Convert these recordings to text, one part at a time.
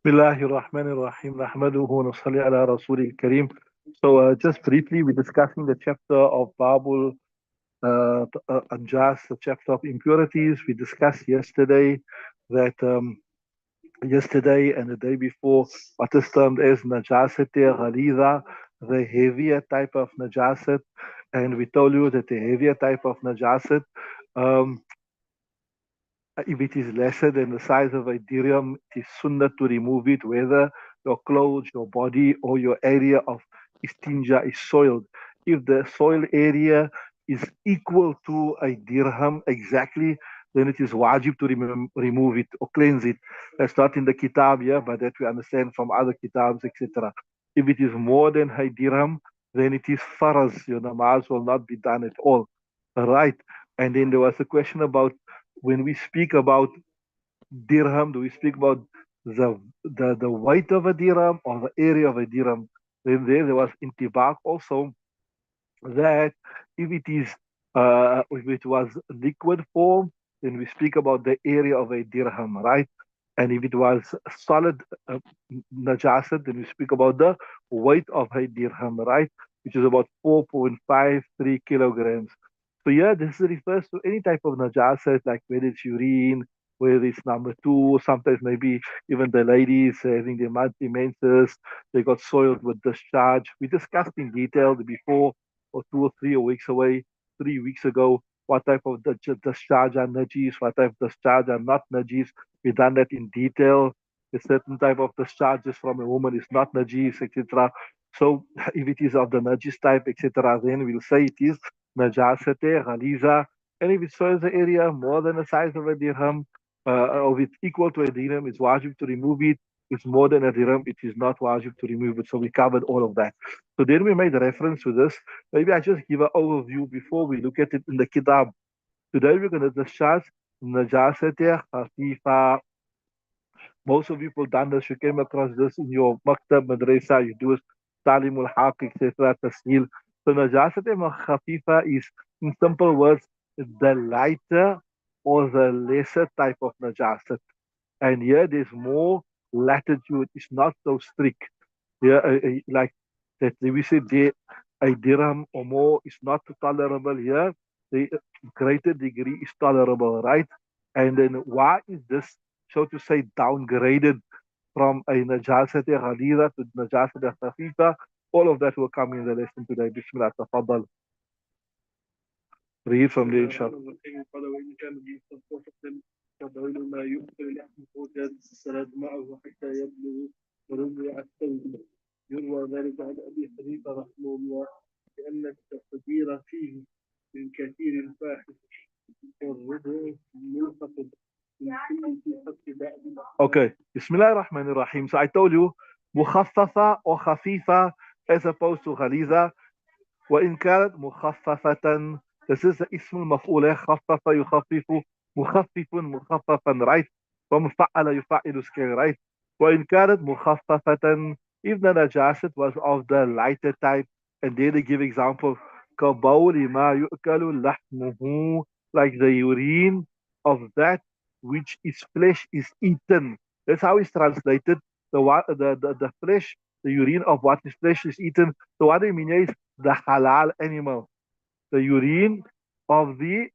Bismillahirrahmanirrahim. Nahmaduhu wa nusalli ala Rasulil Kareem. So, just briefly, we're discussing the chapter of Babul Anjas, the chapter of impurities. We discussed yesterday that yesterday and the day before what is termed as najasat ghaliza, the heavier type of najasat. And we told you that the heavier type of najasat, um, if it is lesser than the size of a dirham, it is sunnah to remove it, whether your clothes, your body, or your area of istinja is soiled. If the soil area is equal to a dirham exactly, then it is wajib to remove it or cleanse it. That's not in the kitab here, but that we understand from other kitabs, etc. If it is more than a dirham, then it is faraz. Your namaz will not be done at all. Right? And then there was a question about when we speak about dirham, do we speak about the weight of a dirham or the area of a dirham? Then there was intibak also that if it was liquid form, then we speak about the area of a dirham, right? And if it was solid najasat, then we speak about the weight of a dirham, right? Which is about 4.53 kilograms. So yeah, this refers to any type of najasat, like whether it's urine, whether it's number two, sometimes maybe even the ladies having their monthly menses, they got soiled with discharge. We discussed in detail before, or 2 or 3 weeks away, 3 weeks ago, what type of discharge are najis, what type of discharge are not najis. We've done that in detail. A certain type of discharges from a woman is not najis, etc. So if it is of the najis type, etc., then we'll say it is najasate, ghaliza. And if it soils the area more than the size of a dirham, or if it's equal to a dirham, it's wajib to remove it. It's more than a dirham, it is not wajib to remove it. So we covered all of that. So then we made a reference to this. Maybe I just give an overview before we look at it in the kitab. Today we're going to discuss najasat khafifa. Most of you people done this. You came across this in your maktab, madrasa. You do talimul haq, etc. Tasheel. So najasat khafifa is, in simple words, the lighter or the lesser type of najasat. And here there's more latitude. It's not so strict. Yeah, like that we say a dirham or more is not tolerable here. The greater degree is tolerable, right? And then why is this, so to say, downgraded from a najasat ghalira to najasat khafifa? All of that will come in the lesson today. Bismillah, tafadal. Read from the inshallah. يروى ذلك عن ابي حنيفه رحمه الله لان التقدير فيه من كثير الفاحش والربع منخفض من كل في حق بعض. Okay, Bismillah ar-Rahman ar-Rahim. So I told you, mukhaffafa or khafifa as opposed to ghaliza. وإن كانت مخففة. This is the اسم المفعول. خفف يخفف مخفف مخففا, right? from فعل يفعل scale, right? وإن كانت مخففة, if the najasat was of the lighter type, and then they give example, كبول ما يؤكل لحمه, like the urine of that which its flesh is eaten. That's how it's translated. The flesh, the urine of what is flesh is eaten. So what I mean is the halal animal, the urine of the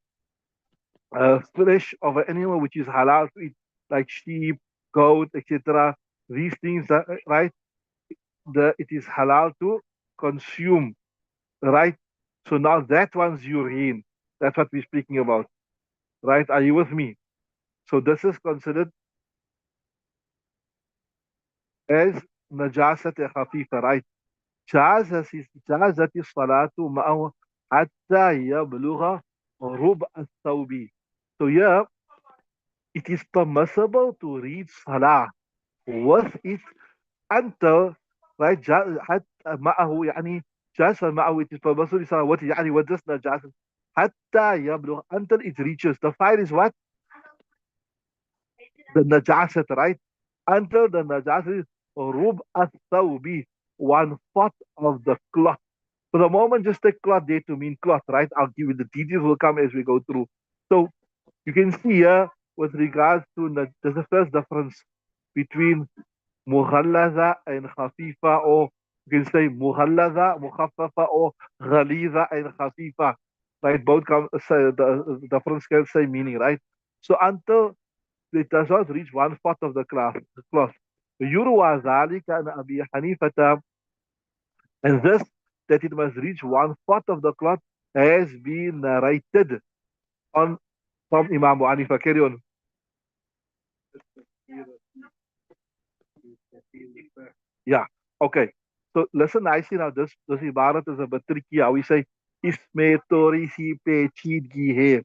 flesh of an animal which is halal to eat, like sheep, goat, etc. These things, right? It is halal to consume, right? So now that one's urine. That's what we're speaking about, right? Are you with me? So this is considered as najasat khafifa, right? جازت الصلاة معه حتى يبلغ ربع الثوب. So yeah, it is permissible to read salah with it until, right? حتى معه يعني جاز معه, it is permissible to salah what يعني what does najasa حتى يبلغ, until it reaches. The fire is what? the najasat, right? Until the najasat is rub al-thawbi, 1/4 of the cloth. For the moment, just take cloth there to mean cloth, right? I'll give you the details will come as we go through. So you can see here with regards to there's the first difference between mughallaza and khafifa, or you can say mughallaza, mukhaffafa, or ghaliza and khafifa. Right? Both come say the difference can say meaning, right? So until it does not reach 1/4 of the cloth. يروى ذلك عن أبي حنيفة, and this that it must reach 1/4 of the cloth has been narrated on from Imam Abu Hanifa. Carry on. Yeah. Okay. So listen nicely now. This ibarat is a bit tricky. How we say isme tori si pe cheat gi hai.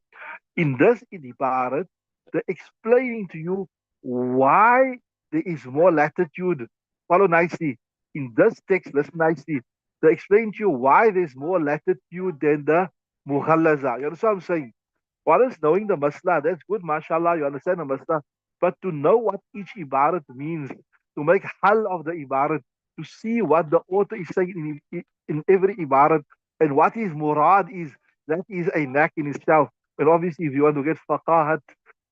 In this ibarat, they're explaining to you why there is more latitude. Follow nicely. In this text, listen nicely. They explain to you why there's more latitude than the mughallaza. You understand what I'm saying? What is knowing the masla? That's good, mashallah, you understand the masla. But to know what each ibarat means, to make hal of the ibarat, to see what the author is saying in every ibarat, and what his murad is, that is a knack in itself. And obviously, if you want to get faqahat,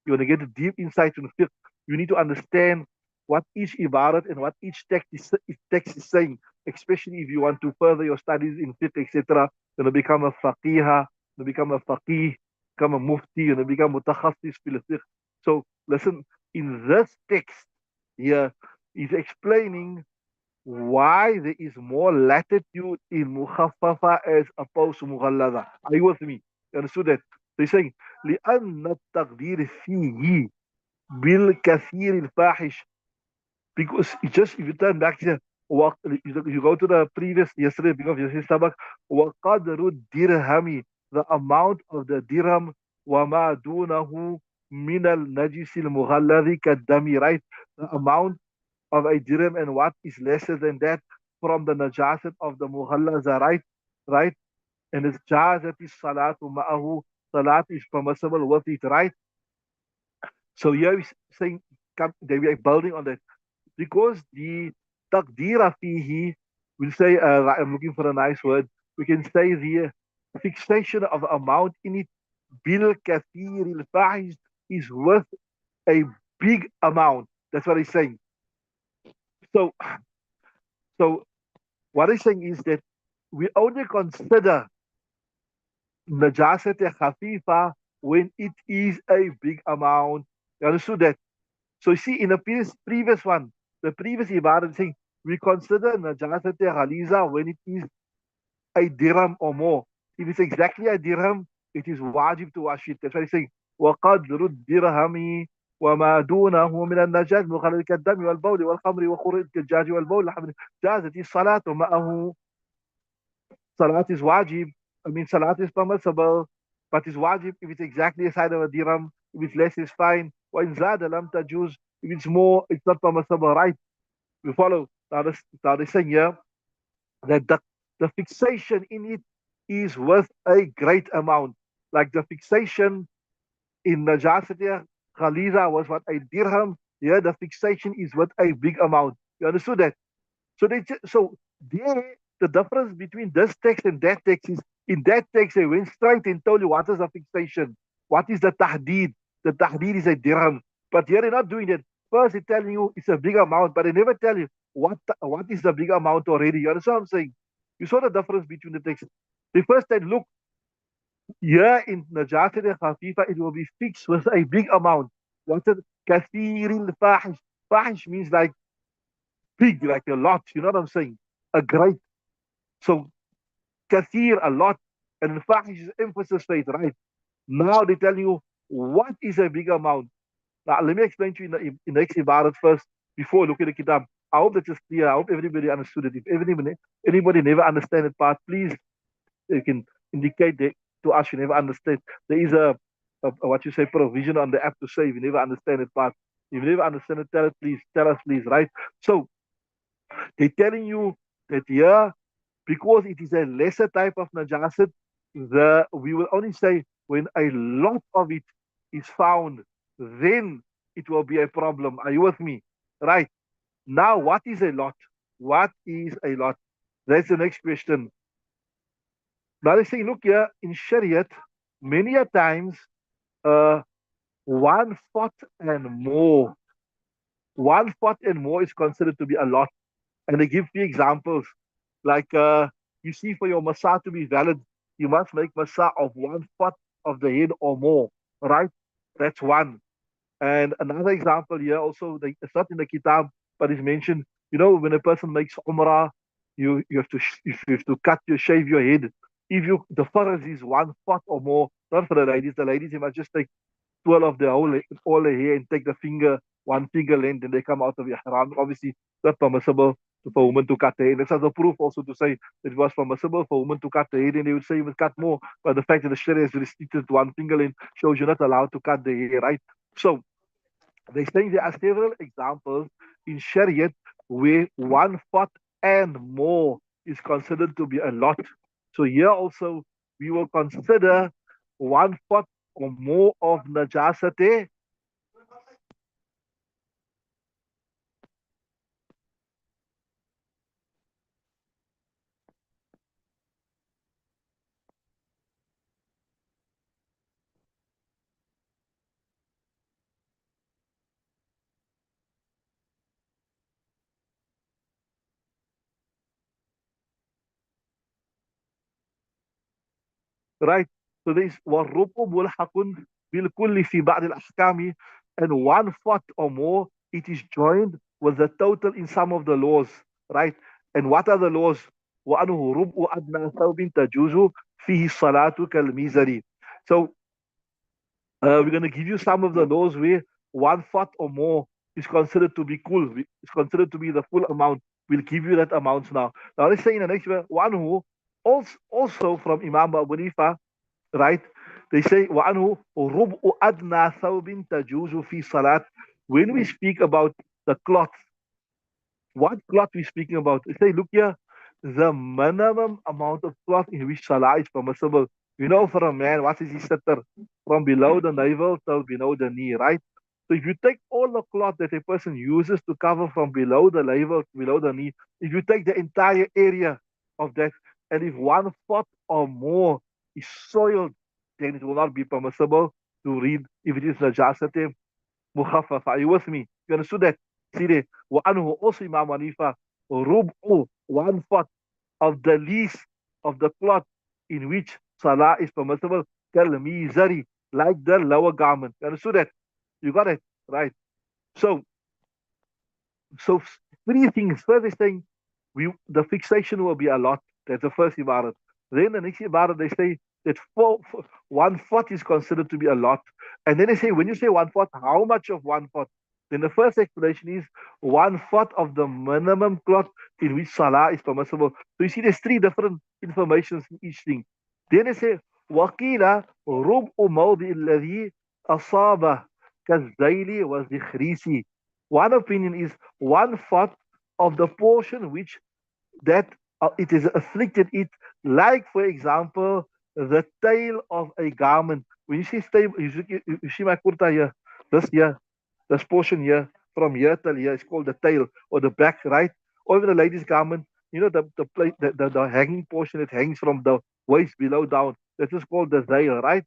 you want to get a deep insight into fiqh, you need to understand what each ibarat and what each text is saying, especially if you want to further your studies in fiqh, etc. You want to become a faqihah, to become a faqih, become a mufti, and become mutakhassis fil fiqh. So listen, in this text here, he's explaining why there is more latitude in mukhaffafa as opposed to mughallada. Are you with me? You understood that? So he's saying, لأن التقدير فيه بالكثير الفاحش, because it just if you turn back here, you go to the previous yesterday, because yesterday sabak, وقدر الدرهم, the amount of the dirham, وما دونه من النجس المغلظ كالدم, right? The amount of a dirham and what is lesser than that from the najasat of the mughallaza, right? Right? And it's jazat is salatu ma'ahu, salat is permissible with it, right? So here he's saying, they are building on that because the taqdira fihi, we'll say, I'm looking for a nice word, we can say the fixation of amount in it, bil kathir al fahish, is worth a big amount. That's what he's saying. So, so what he's saying is that we only consider najasat khafifa when it is a big amount. You understood that? So you see, in the previous one, the previous ibadah saying we consider najasat ghaliza when it is a dirham or more. If it's exactly a dirham, it is wajib to wash it. That's why he's saying وقدر الدرهم وما دونه من النجاة مخلل كالدم والبول والخمر وخروج الدجاج والبول لحم جازت الصلاة معه. Salat is wajib. I mean, salat is permissible, but it's wajib if it's exactly a side of a dirham. If it's less, it's fine. وإن زاد لم تجوز. If it's more, it's not permissible, right? You follow? Now they're saying here that the fixation in it is worth a great amount. Like the fixation in Najasatiya Khaliza was what, a dirham. Here the fixation is worth a big amount. You understood that? So there, the difference between this text and that text is, in that text they went straight and told you what is a fixation, what is the tahdeed. The tahdeed is a dirham. But here they're not doing that. First they're telling you it's a big amount, but they never tell you what is the big amount already. You understand what I'm saying? You saw the difference between the texts. They first said, look, here in Najasat and Khafifa, it will be fixed with a big amount. What's it? Kathiril fahish. Fahish means like big, like a lot. You know what I'm saying? A great. So kathir, a lot, and fahish is emphasis for it, right? Now they tell you what is a big amount. Now let me explain to you in the next ibarat first before looking at the kitab. I hope that is clear. I hope everybody understood it. If anybody never understand that part, please you can indicate that to us. You never understand. There is a what you say provision on the app to say if you never understand that part. If you never understand it, tell us please, right? So they're telling you that here, because it is a lesser type of najasat, we will only say when a lot of it is found, then it will be a problem. Are you with me? Right. Now, what is a lot? What is a lot? That's the next question. Now they say, look here, in Shariat, many a times, uh, 1/4 and more, 1/4 and more is considered to be a lot. And they give me examples. Like, you see, for your masa to be valid, you must make masa of 1/4 of the head or more, right? That's one. And another example here also, it's not in the kitab, but it's mentioned, when a person makes umrah, you have to cut your shave your head. If you the faraz is 1/4 or more, not for the ladies. The ladies, you must just take 12 of the whole all the hair and take the finger, one finger length, and they come out of your haram. Obviously, not permissible for women to cut the hair. That's as a proof also to say it was permissible for women to cut the hair, and they would say you must cut more. But the fact that the Sharia is restricted to one finger length shows you're not allowed to cut the hair, right? So they say there are several examples in Shariat where 1/4 and more is considered to be a lot. So here also we will consider 1/4 or more of najasate. Right? So this والربع ملحق بالكل في بعض الأحكام, and 1/4 or more it is joined with the total in some of the laws, right? And what are the laws? وأنه ربع أدنى ثوب تجوز فيه الصلاة كالميزر. So we're going to give you some of the laws where 1/4 or more is considered to be cool. It's considered to be the full amount. We'll give you that amount now. Now let's say in the next one who also from Imam Abu Hanifa, right? They say وَعَنْهُ رُبْءُ أَدْنَى ثَوْبٍ تَجُوزُ فِي صَلَاة. When we speak about the cloth, what cloth we speaking about? They say, look here, the minimum amount of cloth in which salah is permissible. For a man, what is his sitter? From below the navel till below the knee, right? So if you take all the cloth that a person uses to cover from below the navel to below the knee, if you take the entire area of that, and if 1/4 or more is soiled, then it will not be permissible to read if it is najasat مخفف. Are you with me? You understood that? See there. وعنه also Imam Hanifa ربع 1/4 of the least of the cloth in which salah is permissible كالميزري, like the lower garment. You understood that? You got it? Right. So so three things. First is saying the fixation will be a lot. That's the first ibarat. Then the next ibarat they say that 1/4 is considered to be a lot. And then they say when you say 1/4, how much of 1/4? Then the first explanation is 1/4 of the minimum cloth in which salah is permissible. So you see there's three different informations in each thing. Then they say وَقِيلَ رُبْءُ مَوْضِئِ الَّذِي أَصَابَ كَالزَّيْلِ وَالزِّخْرِيسِ. One opinion is 1/4 of the portion which that it is afflicted it, like for example the tail of a garment. When you see tail, you see my kurta here, this portion here, from here till here is called the tail or the back, right? Or even the lady's garment, the hanging portion that hangs from the waist below down, that is called the zail, right?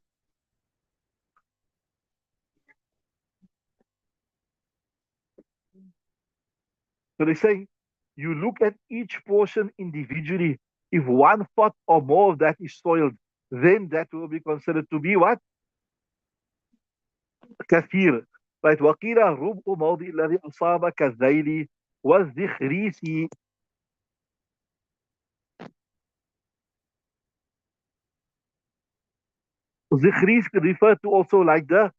So they say you look at each portion individually. If 1/4 or more of that is soiled, then that will be considered to be what? كثير. Right. وقيل ربع موضع الذي أصاب كالذيل والزخريس. Zikhris refer to also like the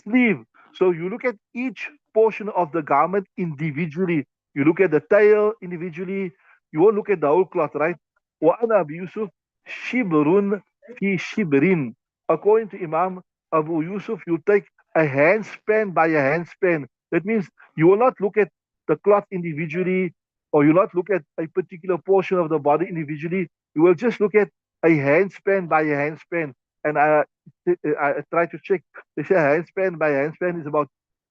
sleeve. So you look at each portion of the garment individually. You look at the tail individually. You won't look at the whole cloth, right? وأنا أبي يوسف شبر في شبر. According to Imam Abu Yusuf, you take a handspan by a handspan. That means you will not look at the cloth individually, or you will not look at a particular portion of the body individually. You will just look at a handspan by a handspan. And I try to check. They say handspan by handspan is about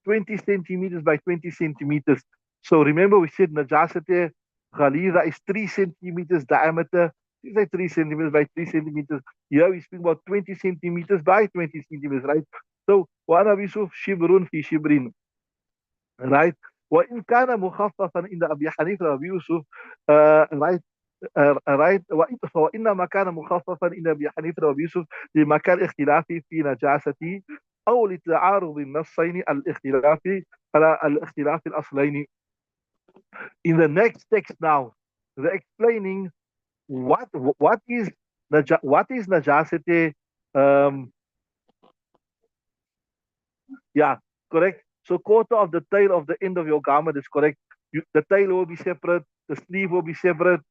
20 centimeters by 20 centimeters. So remember we said najasat ghaliza is 3 centimeters diameter. It's like 3 centimeters by 3 centimeters. Here we speak about 20 centimeters by 20 centimeters, right? So وأنا بيشوف شبر في شبر, right? وإن كان مخففا عند أبي حنيفة وأبي يوسف, right, right, وإنما كان مخففا عند أبي حنيفة وأبي يوسف لمكان اختلافي في نجاسته أو لتعارض النصين الاختلاف على الاختلاف الأصلين. In the next text now, they're explaining what is najasati. Um, yeah, correct. So quarter of the tail of the end of your garment is correct. The tail will be separate, the sleeve will be separate,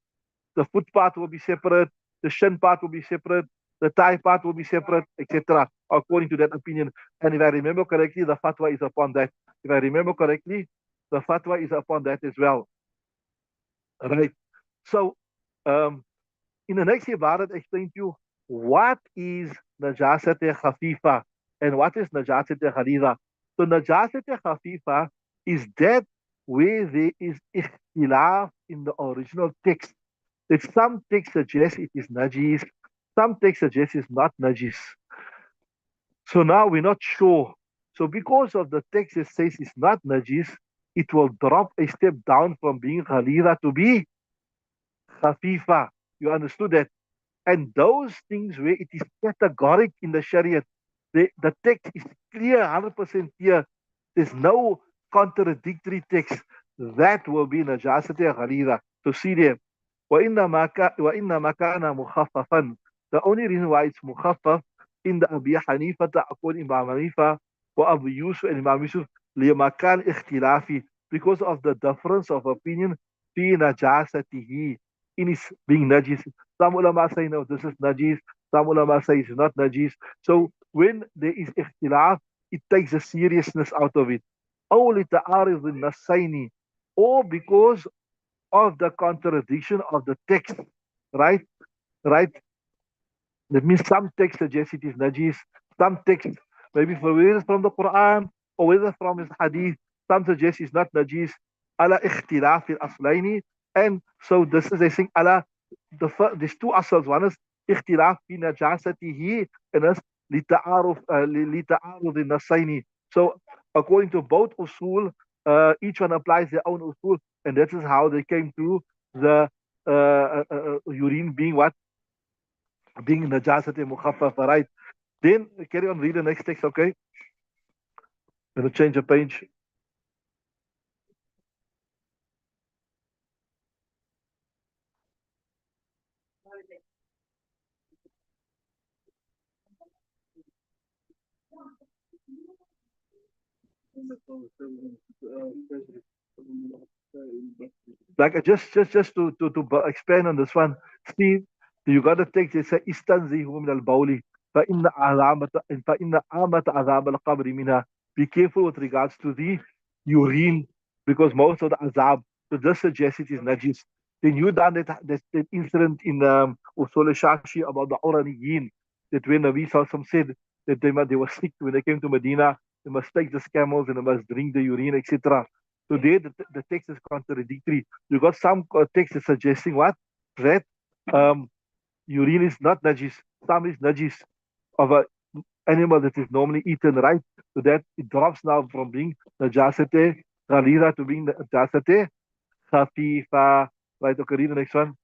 the foot part will be separate, the shin part will be separate, the thigh part will be separate, etc. According to that opinion. And if I remember correctly, the fatwa is upon that. If I remember correctly, the fatwa is upon that as well. Right. So um, in the next ibarat, I explain to you what is najasat khafifa and what is najasat ghaliza. So najasat khafifa is that where there is ikhtilaf in the original text. That some text suggest it is najis, some text suggest it's not najis. So now we're not sure. So because of the text that says it's not najis, it will drop a step down from being ghaliza to be khafifa. You understood that? And those things where it is categoric in the Sharia, the text is clear, 100% clear. There's no contradictory text. That will be najasat ghalida. So see there. وَإِنَّمَا كَانَ مُخَفَّفًا. The only reason why it's mukhaffaf in the Abi Hanifa, according to Imam Hanifa, or Abu Yusuf and Imam Yusuf, لِمَكَانْ اختلافي, because of the difference of opinion في نجاسته, in his being najis. Some ulama say no, this is najis. Some ulama say it's not najis. So when there is ikhtilaf, it takes the seriousness out of it. أو لتعارض النصين, or because of the contradiction of the text, right? Right? That means some text suggests it is najis, some text, maybe whether it's from the Quran or whether from his hadith, some suggest it's not najis, ala ikhtilaf al aslaini. And so this is, I think, ala, there's two asals. One is ikhtilaf fi najasatihi, and is lita'arud al-nasaini. So according to both usul, each one applies their own usul, and that is how they came to the urine being what? Being najasat mukhaffafa, right? Then carry on, read the next text, okay? Gonna change the page. Like just to expand on this one, Steve, you got to take this istanzihu min al-bawli فإن عامة عذاب القبر منها. Be careful with regards to the urine, because most of the azab, so this suggests it is najis. Then you done that incident in Usul Shashi about the Uraniyin, that when Nabi Sallallahu said that they were sick when they came to Medina, they must take the camels and they must drink the urine, etc. So there the text is contradictory. You got some text suggesting what? That um, urine is not najis, some is najis of an animal that is normally eaten, right? So that it drops now from being najasate ghalira to being najasate khafifa. Right, okay, read the next one.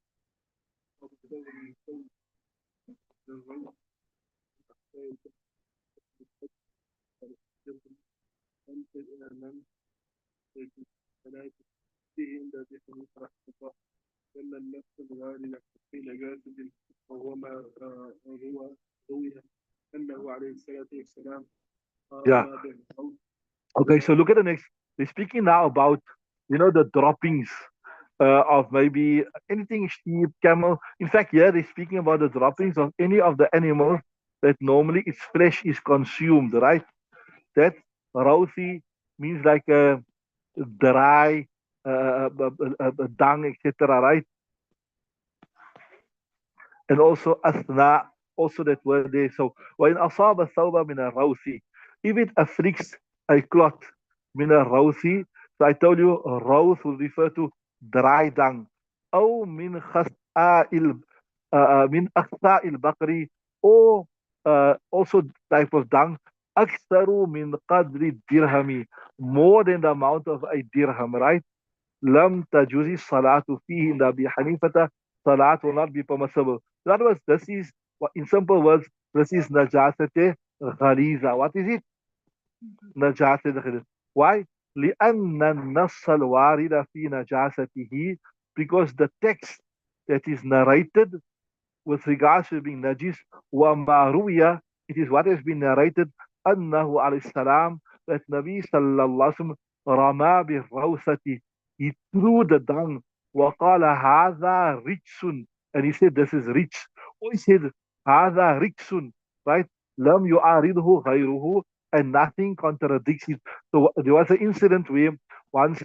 Yeah. Okay, so look at the next. We're speaking now about, the droppings of maybe anything sheep, camel. In fact, yeah, they're speaking about the droppings of any of the animals that normally its flesh is consumed, right? That rauthi means like a dry, dung, etc., right? And also asna, also that word there. So, وَإِنْ أَصَابَ ثَوْبًا مِنَ الرَّوْثِ, if it afflicts a cloth min al-rawsi. So I told you, rawth will refer to dry dung. أو من خساء min أخساء البقري, or also type of dung. أكثر من قدر الدرهم, more than the amount of a dirham, right? لم تجوز الصلاة فيه in Abi Hanifata, salat will not be permissible. In other words, this is, in simple words, this is najasate ghaliza. What is it? Najasate ghaliza. Why? لأن النص الوارد في نجاسته, because the text that is narrated with regards to being najis, وما روي, it is what has been narrated, أنه عليه السلام, that Nabi sallallahu alaihi wasallam رمى بالروثة, he threw the dung, وقال هذا رجس, and he said this is rich, or he said هذا رجس, right? لم يعارضه غيره, and nothing contradicts it. So there was an incident where once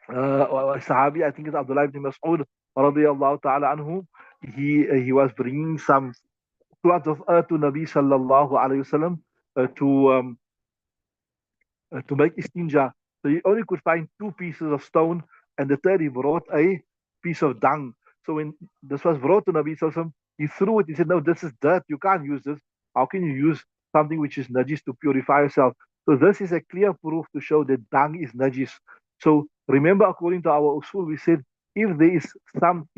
Sahabi, I think it's Abdullah ibn Mas'ud radiyallahu ta'ala anhu, he was bringing some cloth of earth to Nabi sallallahu alayhi wasallam to make istinja. So he only could find two pieces of stone, and the third he brought a piece of dung. So when this was brought to Nabi sallallahu alayhi wasallam, he threw it. He said, "No, this is dirt. You can't use this. How can you use something which is najis to purify yourself?" So this is a clear proof to show that dung is najis. So remember, according to our usul, we said if there is some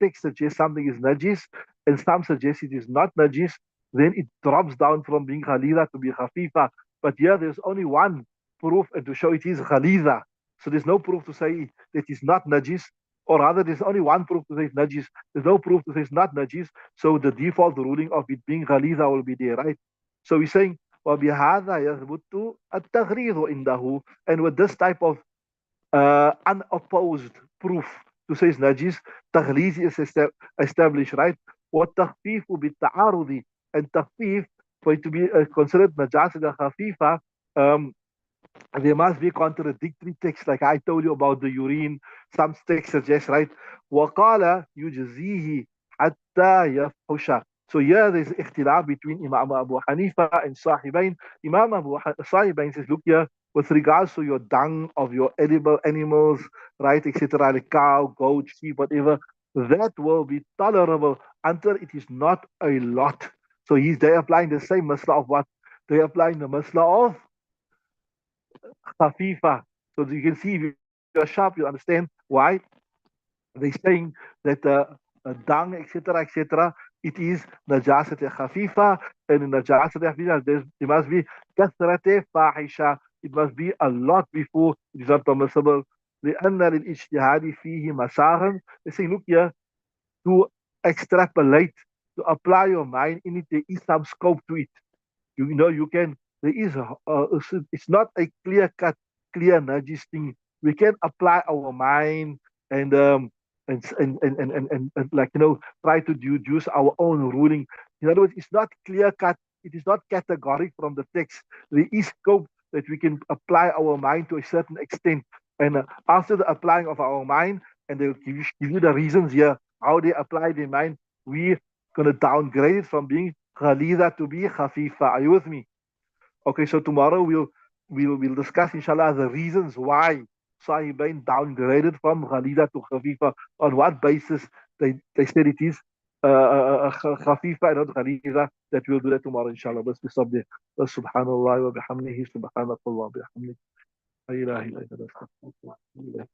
text suggests something is najis and some suggest it is not najis, then it drops down from being khalila to be khafifa. But here there's only one proof to show it is khaliza. So there's no proof to say that it's not najis, or rather there's only one proof to say it's najis. There's no proof to say it's not najis. So the default ruling of it being khaliza will be there, right? So we're saying وبهذا يثبت التغريض عنده, and with this type of unopposed proof to say it's najis, تغليظ is established, right? والتخفيف بالتعارض, and تخفيف, for it to be considered najasa khafifa, um, there must be contradictory texts, like I told you about the urine. Some texts suggest, right? وقال يجزيه حتى يفحش. So here there's ikhtilaf between Imam Abu Hanifa and Sahibain. Imam Abu Sahibain says, look here, with regards to your dung of your edible animals, right, etc., like cow, goat, sheep, whatever, that will be tolerable until it is not a lot. So they're applying the same masla of what? They're applying the masla of khafifa. So you can see, if you're sharp, you understand why they're saying that dung, etc., etc., it is najasat khafifa, and in najasat khafifa, there must be kasrate fahisha. It must be a lot before it is not permissible. لأن للاجتهاد فيه مساغا. They say, look here, to extrapolate, to apply your mind in it, there is some scope to it. You know, you can, there is, it's not a clear cut, clear najis thing. We can apply our mind and, like, try to deduce our own ruling. In other words, it's not clear cut, it is not categoric from the text. There is scope that we can apply our mind to a certain extent. And after the applying of our mind, and they'll give you the reasons here, how they apply their mind, we're going to downgrade it from being Khalida to be Khafifa. Are you with me? Okay, so tomorrow we'll discuss, inshallah, the reasons why Sahibain downgraded from Khalida to Khafifa. On what basis they said it is Khafifa and not Khalida. That we'll do that tomorrow, inshallah. Let's stop there. Subhanallah wa bihamdihi, subhanakallah wa bihamdihi. La ilaha illa anta, astaghfiruka wa atubu ilayk.